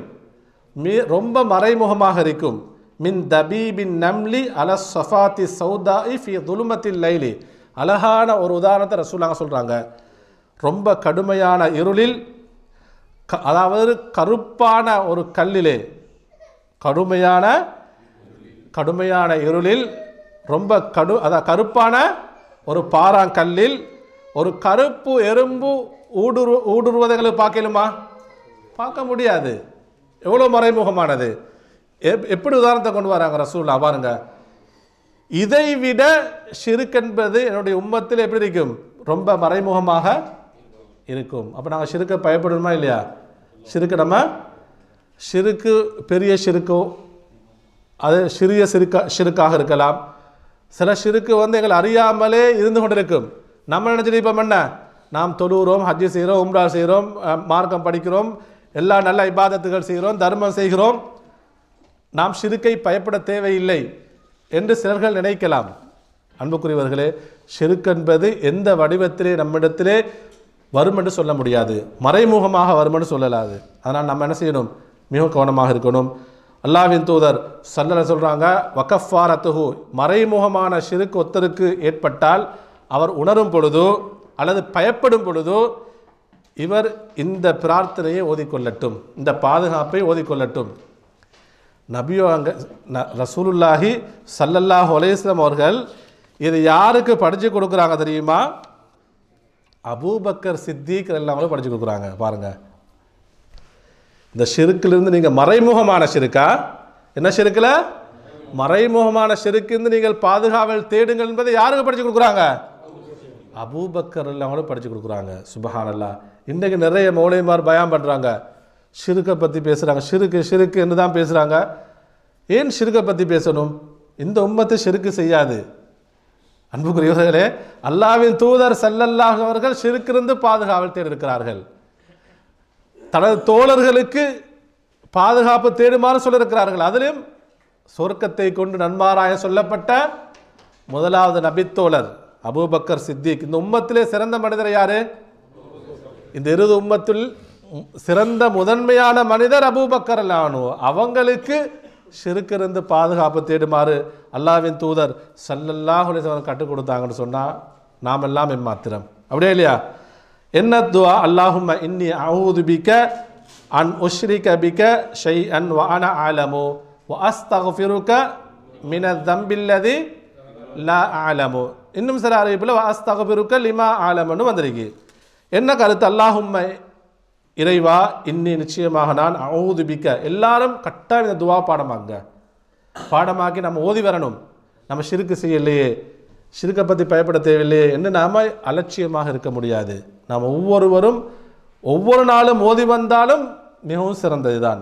ரொம்ப மறைமுகமாக இருக்கும். மின் தபீபின் நம்லி அல சஃபாத்தி சௌதாஇ ஃபி துலுமத்தில் லைலி. அழகான ஒரு உதாரணத்தை ரசூலுல்லாஹ் சொல்கிறாங்க. ரொம்ப கடுமையான இருளில், அதாவது கருப்பான ஒரு கல்லிலே, கடுமையான இருளில் ரொம்ப கருப்பான ஒரு பாறாங்கல்லில் ஒரு கருப்பு எறும்பு ஊடுருவதைகளுக்கு பார்க்கலுமா, பார்க்க முடியாது. எவ்வளோ மறைமுகமானது. எப்படி உதாரணத்தை கொண்டு வராங்க ரசூலுல்லாஹ் பாருங்க. இதை விட ஷிர்க் என்பது என்னுடைய உம்மத்தில் எப்படி இருக்கும், ரொம்ப மறைமுகமாக இருக்கும். அப்போ நாங்கள் ஷிர்க்கை பயப்படணுமா இல்லையா? ஷிருக்கு நம்ம ஷிருக்கு பெரிய ஷிருக்கோ அது சிறிய ஷிருக்காக இருக்கலாம். சில ஷிருக்கு எங்களை அறியாமலே இருந்து கொண்டிருக்கும். நம்ம நினச்சிட்டு இப்போ என்ன, நாம் தொழுகிறோம், ஹஜ்ஜு செய்கிறோம், உம்ரா செய்கிறோம், மார்க்கம் படிக்கிறோம், எல்லா நல்ல இபாதத்துகள் செய்கிறோம், தர்மம் செய்கிறோம், நாம் ஷிருக்கை பயப்பட தேவையில்லை என்று சிலர்கள் நினைக்கலாம். அன்புக்குரியவர்களே, ஷிருக்கு என்பது எந்த வடிவத்திலே நம்மிடத்திலே வரும் என்று சொல்ல முடியாது, மறைமுகமாக வரும் என்று சொல்லலாது. அதனால் நம்ம என்ன செய்யணும், மிக கவனமாக இருக்கணும். அல்லாஹ்வின் தூதர் ஸல்லல்லாஹு சொல்கிறாங்க, வகஃபாரத்துஹு, மறைமுகமான ஷிருக்கு ஒருத்தருக்கு ஏற்பட்டால் அவர் உணரும் பொழுதோ அல்லது பயப்படும் பொழுதோ இவர் இந்த பிரார்த்தனையை ஓதிக்கொள்ளட்டும், இந்த பாதுகாப்பை ஓதிக்கொள்ளட்டும். நபியோ அங்கே ரசூலுல்லாஹி ஸல்லல்லாஹு அலைஹி வஸல்லம் அவர்கள் இது யாருக்கு படித்து கொடுக்குறாங்க தெரியுமா? அபூபக்கர் சித்திக் எல்லாமே படித்து கொடுக்குறாங்க. பாருங்கள், இந்த ஷிருக்கிலிருந்து நீங்கள் மறைமுகமான ஷிருக்கா, என்ன ஷிருக்கில் மறைமுகமான ஷிருக்கிலிருந்து நீங்கள் பாதுகாவல் தேடுங்கள் என்பதை யாருக்கு படித்து கொடுக்குறாங்க? அபூபக்கர் எல்லாமே படித்து கொடுக்குறாங்க. சுபஹானல்லாஹ். இன்றைக்கு நிறைய மௌலைமார் பயான் பண்ணுறாங்க, ஷிருக்கை பற்றி பேசுகிறாங்க, ஷிருக்கு என்று தான் பேசுகிறாங்க. ஏன் ஷிருக்கை பற்றி பேசணும்? இந்த உம்மத்தை ஷிருக்கு செய்யாது. அன்புக்குரியவர்களே, அல்லாஹ்வின் தூதர் ஸல்லல்லாஹு அவர்கள் ஷிருக்கிலிருந்து பாதுகாவல் தேடியிருக்கிறார்கள். தனது தோழர்களுக்கு பாதுகாப்பு தேடுமாறு சொல்லியிருக்கிறார்கள். அதிலும் சொர்க்கத்தை கொண்டு நன்மாராய சொல்லப்பட்ட முதலாவது நபித்தோழர் அபூபக்கர் சித்திக். இந்த உம்மத்திலே சிறந்த மனிதர் யாரு? இந்த இரு உம்மத்தில் சிறந்த முதன்மையான மனிதர் அபூபக்கர் அல்லாஹு. அவங்களுக்கு ஷிருக்கிலிருந்து பாதுகாப்பு தேடுமாறு அல்லாஹ்வின் தூதர் ஸல்லல்லாஹு அலைஹி வஸல்லம் கற்றுக் கொடுத்தாங்கன்னு சொன்னால் நாம் எல்லாம் எம்மாத்திரம். அப்படியே இல்லையா? என்ன துஆ? அல்லாஹும்ம இன்னி அஊது பிக அன் உஷ்ரிக பிக ஷைஅன் வ அன அலமு வ அஸ்தக்ஃபிருக மினல் தம்பில்லதி லா அலமு. இன்னும் சில அறிவிப்பில் வ அஸ்தக்ஃபிருக லிமா அலமுன்னு வந்திருக்கு. என்ன கருத்து? அல்லாஹும்ம இறைவா, இன்னி நிச்சயமாக நான் அஊது பிக. எல்லாரும் கட்டாயம் இந்த துவா பாடமாக்கி நம்ம ஓதி வரணும். நம்ம ஷிருக்கு செய்யலையே, ஷிருக்கை பற்றி பயப்பட தேவையில்லையே என்று நாம் அலட்சியமாக இருக்க முடியாது. நாம் ஒவ்வொருவரும் ஒவ்வொரு நாளும் ஓதி வந்தாலும் மிகவும் சிறந்தது தான்.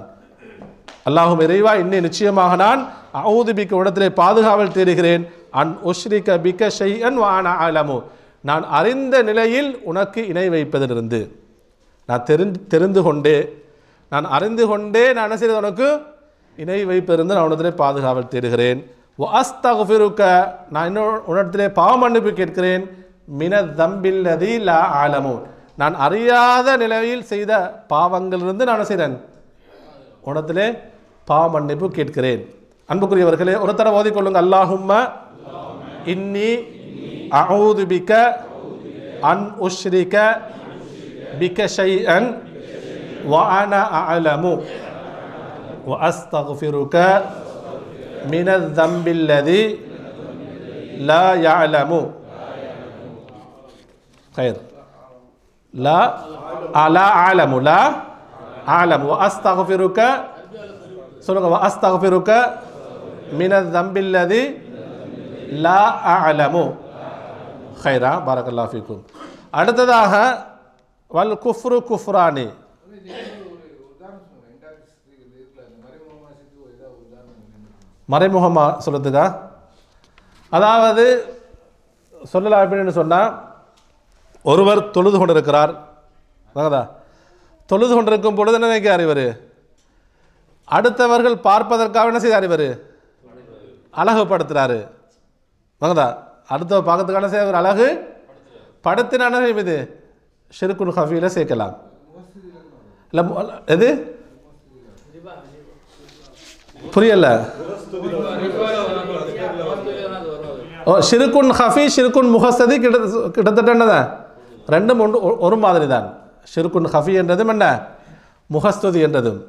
அல்லாஹும் இறைவா, இன்னி நிச்சயமாக நான் அஊது பிக இடத்திலே பாதுகாவல் தேடுகிறேன், அன் உஷ்ரிக பிக ஷைஅன் வ அன அலமு, நான் அறிந்த நிலையில் உனக்கு இணை வைப்பதிலிருந்து, நான் தெரிந்து கொண்டே நான் அறிந்து கொண்டே நான் என்ன செய்வது, உனக்கு இணை வைப்பதிலிருந்து நான் உனத்திலே பாதுகாவல் தேடுகிறேன். வ அஸ்தக்ஃபிருக, நான் இன்னும் உன்னிடத்திலே பாவ மன்னிப்பு கேட்கிறேன். மினத் தம்பில்லதி லா அலமு, நான் அறியாத நிலையில் செய்த பாவங்களிலிருந்து நான் செய்கிறேன், உனத்திலே பாவ மன்னிப்பு கேட்கிறேன். அன்புக்குரியவர்களே, ஒரு தடவை ஓதிக்கொள்ளுங்க. அல்லாஹும்ம இன்னி அஊது பிக அன் உஷ்ரிக பிக ஷைஅன் வ அன அலமு வ அஸ்தக்ஃபிருக மினல் தம்பில்லதி லா யஅலமு. خير لا لا أعلم لا أعلم وأستغفرك சொல்லுங்க. وأستغفرك من الذنب الذي لا أعلم. خيرا بارك الله فيكم. அடுத்ததாக வல் குஃப்ரு குஃப்ரானி. மறைமுகமா சொல்றதுக்கா? அதாவது சொல்லலாம் அப்படின்னு சொன்னால், ஒருவர் தொழுது கொண்டிருக்கிறார், தொழுது கொண்டிருக்கும் பொழுது என்ன நினைக்கிறார் இவர், அடுத்தவர்கள் பார்ப்பதற்காக என்ன செய்தார் இவர், அழகுபடுத்துகிறாரு. வாங்கதா, அடுத்தவர் பார்க்கறதுக்கான செய்ய அழகு படுத்தினா இது ஷிர்குல் ஹஃபீல சேர்க்கலாம். இல்லை எது புரியல? ஷிர்குன் ஹஃபி ஷிர்குன் முஹஸ்ஸதி கிட்டத்தட்ட என்னதான் ரெண்டும் ஒரு மாதிரி தான். ஷிர்குன் ஹஃபி என்றதும் என்ன, முஹஸ்ஸதி என்றதும்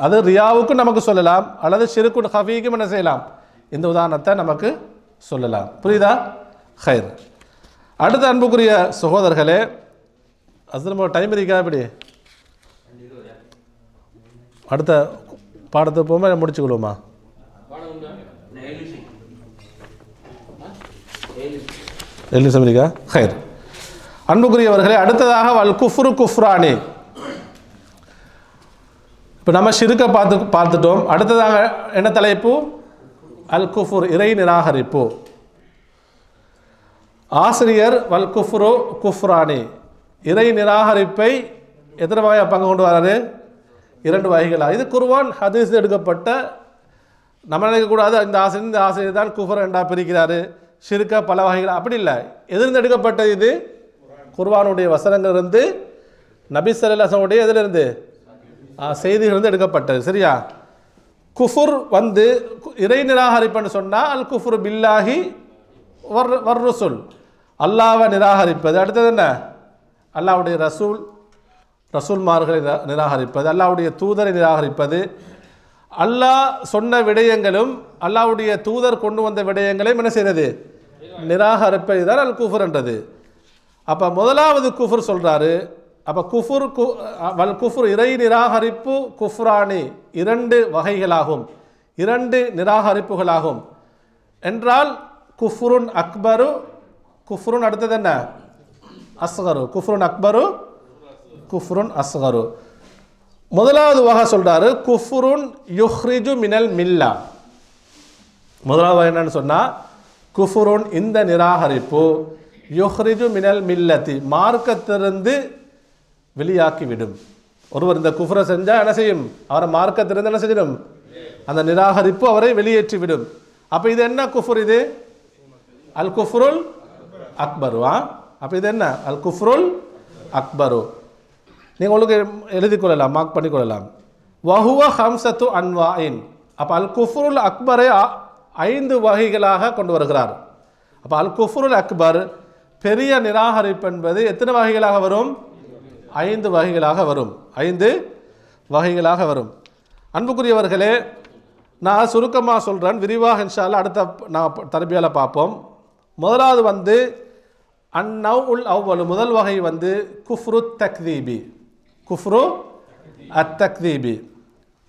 அது ரியாவுக்கும் நமக்கு சொல்லலாம், அல்லது ஷிர்குன் ஹஃபிக்கும் என்ன செய்யலாம், இந்த உதாரணத்தை நமக்கு சொல்லலாம். புரியுதா? ஹைர். அடுத்த அன்புக்குரிய சகோதரர்களே, நம்ம டைம் இருக்கா? எப்படி அடுத்த பாடத்தை போகும்போது முடிச்சுக்கொள்ளுமா? 7 நிமிஷம் இருக்கா? ஹைர். அன்புக்குரியவர்களே, அடுத்ததாக வல் குஃப்ரு குஃப்ரானி. இப்போ நம்ம ஷிர்கை பார்த்துட்டோம். அடுத்ததாக என்ன தலைப்பு? அல் குஃபுர், இறை நிராகரிப்பு. ஆசிரியர் வல் குஃப்ரு குஃப்ரானி, இறை நிராகரிப்பை எத்தனை வகையாக பங்கு கொண்டு வராரு? 2 வகைகளாக. இது குர்ஆன் ஹதீஸ் எடுக்கப்பட்ட, நம்ம நினைக்கக்கூடாது இந்த ஆசிரியர் தான் குஃபர் என்றா பிரிக்கிறாரு, ஷிர்க பல வகைகள், அப்படி இல்லை. எதிர்ந்து எடுக்கப்பட்ட இது குர்ஆனுடைய வசனங்கள் இருந்து, நபி ஸல்லல்லாஹு அலைஹி வஸல்லம் எதிலிருந்து செய்திகளிலிருந்து எடுக்கப்பட்டது. சரியா? குஃபுர் வந்து இறை நிராகரிப்புன்னு சொன்னால் அல் குஃப்ரு பில்லாஹி வர் ரசூல், அல்லாஹ்வை நிராகரிப்பது. அடுத்தது என்ன? அல்லாஹ்வுடைய ரசூல்மார்களை நிராகரிப்பது, அல்லாஹ்வுடைய தூதரை நிராகரிப்பது. அல்லாஹ் சொன்ன விடயங்களும் அல்லாஹ்வுடைய தூதர் கொண்டு வந்த விடயங்களையும் என்ன செய்கிறது? நிராகரிப்பது தான் அல் குஃபர் என்றது. அப்போ முதலாவது குஃபர் சொல்கிறாரு. அப்போ வல் குஃபுர், இறை நிராகரிப்பு குஃப்ரானி, 2 வகைகளாகும், 2 நிராகரிப்புகளாகும் என்றால் குஃப்ருன் அக்பரு, குஃப்ருன் அடுத்தது என்ன? அஸ்கரு. குஃப்ருன் அக்பரு, குஃப்ருன் அஸ்கரு. முதலாவது வகை சொல்றாரு குஃப்ருன் யுஹ்ரிஜு மினல் மில்லா. முதலாவது வகை என்னன்னு சொன்னா குஃப்ருன், இந்த நிராகரிப்பு யுஹ்ரிஜு மினல் மில்லத்தி, மார்க்கத்திலிருந்து வெளியாக்கிவிடும். ஒருவர் இந்த குஃப்ரை செஞ்சா என்ன செய்யும்? அவரை மார்க்கத்திலிருந்து என்ன செஞ்சிடும்? அந்த நிராகரிப்பு அவரை வெளியேற்றிவிடும். அப்போ இது என்ன குஃபுர்? இது அல் குஃப்ருல் அக்பரு. அப்போ இது என்ன? அல் குஃப்ருல் அக்பரு. நீங்கள் உங்களுக்கு எழுதிக் கொள்ளலாம், மார்க் பண்ணிக்கொள்ளலாம். வஹுவ ஹம்சத்து அன்வாயின். அப்போ அல் குஃப்ருல் அக்பரை 5 வகைகளாக கொண்டு வருகிறார். அப்போ அல் குஃப்ருல் அக்பர், பெரிய நிராகரிப்பு என்பது எத்தனை வகைகளாக வரும்? 5 வகைகளாக வரும். 5 வகைகளாக வரும். அன்புக்குரியவர்களே, நான் சுருக்கமாக சொல்கிறேன், விரிவாக இன்ஷா அல்லாஹ் அடுத்த நான் தர்பியாவில் பார்ப்போம். முதலாவது வந்து அந்நவ்உல் அவ்வல், முதல் வகை வந்து குஃப்ரு தக்தீபி. குஃப்ரு அத் தக்தீபி.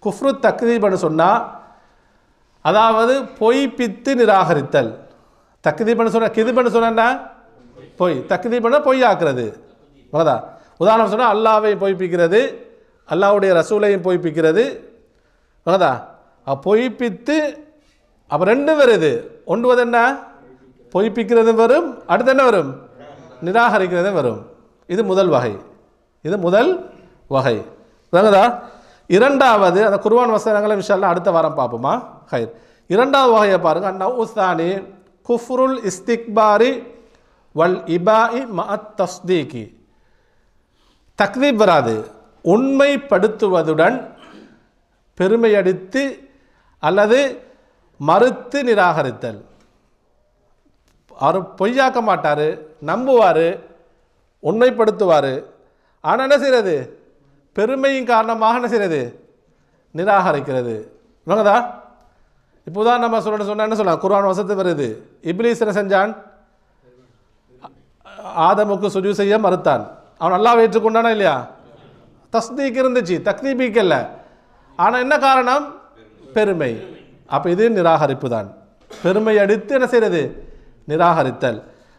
குஃப்ரு தக்தீப்னு சொன்னால் அதாவது பொய்ப்பித்து நிராகரித்தல். தக்தீப்னு சொன்னால், கிதுபன்னு சொன்னா பொய், தக்தீப்னா பொய் ஆக்குறது. மகதா உதாரணம் சொன்னால் அல்லாஹ்வை பொய்ப்பிக்கிறது, அல்லாஹ்வுடைய ரசூலையும் பொய்ப்பிக்கிறது. மகதா பொய்ப்பித்து அப்போ 2 வருது. ஒன்று என்ன? பொய்ப்பிக்கிறதும் வரும், அடுத்து என்ன வரும்? நிராகரிக்கிறதும் வரும். இது முதல் வகை. இது முதல் வகை. விளங்குதா? இரண்டாவது, அந்த குர்ஆன் வசனங்களை இன்ஷா அல்லாஹ் அடுத்த வாரம் பார்ப்போமா? ஹைர். இரண்டாவது வகையை பாருங்க. அந்நவ்உஸ்தானி குஃப்ருல் இஸ்திக்பாரி வல் இபாஇ மஅத் தஸ்தீகி. தக்தீப் வராது, உண்மைப்படுத்துவதுடன் பெருமையடித்து அல்லது மறுத்து நிராகரித்தல். அவர் பொய்யாக்க மாட்டார், நம்புவார், உண்மைப்படுத்துவார். ஆனால் என்ன செய்கிறது? பெருமையின் காரணமாக என்ன செய்கிறது? நிராகரிக்கிறது. விளங்குதா? இப்போதான் நம்ம சொன்ன என்ன சொல்லலாம்? குர்ஆன் வசனத்து வருது, இப்லீஸ் என்ன செஞ்சான்? ஆதமுக்கு சுஜூத் செய்ய மறுத்தான். அவன் அல்லாஹ்வை ஏற்றுக்கொண்டானா இல்லையா? தஸ்தீக் இருந்துச்சு, தக்தீபீக் இல்லை. ஆனால் என்ன காரணம்? பெருமை. அப்போ இது நிராகரிப்பு தான். பெருமை அடித்து என்ன செய்கிறது? நிராகரித்தல்.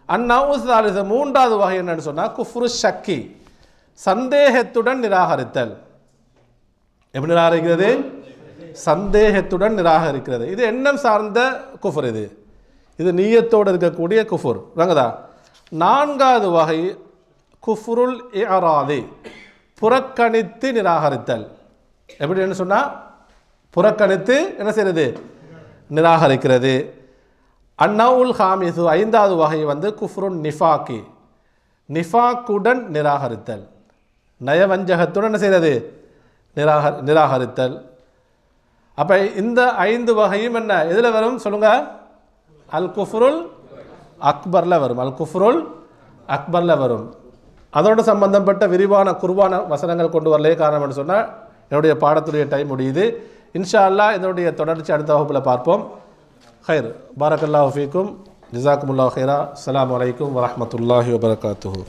அந்நவ்உஸ்தாலிஸ, மூன்றாவது வகை என்னன்னு சொன்னால் குஃப்ரு ஷக்கி, சந்தேகத்துடன் நிராகரித்தல். எப்படி நிராகரிக்கிறது? சந்தேகத்துடன் நிராகரிக்கிறது. இது எண்ணம் சார்ந்த குஃபர். இது நீயத்தோடு இருக்கக்கூடிய குஃபர். வாங்கதா? நான்காவது வகை குஃப்ருல் இஅராதி, புறக்கணித்து நிராகரித்தல். எப்படின்னு சொன்னால் புறக்கணித்து என்ன செய்கிறது? நிராகரிக்கிறது. அந்நவ்உல் ஹாமிசு, 5வது வகை வந்து குஃப்ருன் நிஃபாக்கி, நிஃபாக்குடன் நிராகரித்தல். நயவஞ்சகத்துடன் என்ன செய்கிறது? நிராகரித்தல். அப்போ இந்த 5 வகையும் என்ன எதில் வரும் சொல்லுங்க? அல் குஃப்ருல் அக்பரில் வரும். அல் குஃப்ருல் அக்பரில் வரும். அதோடு சம்பந்தப்பட்ட விரிவான குர்ஆன் வசனங்கள் கொண்டு வரலே காரணம் என்று சொன்னால் என்னுடைய பாடத்துடைய டைம் முடியுது. இன்ஷா அல்லாஹ் இதனுடைய தொடர்ச்சி அடுத்த வகுப்பில் பார்ப்போம். ஹைர். பாரக்கல்லாஹு ஃபீக்கும். ஜஸாக்குமுல்லாஹு ஹைரா. அஸ்ஸலாமு அலைக்கும் வரஹ்மத்துல்லாஹி வபரகாத்துஹு.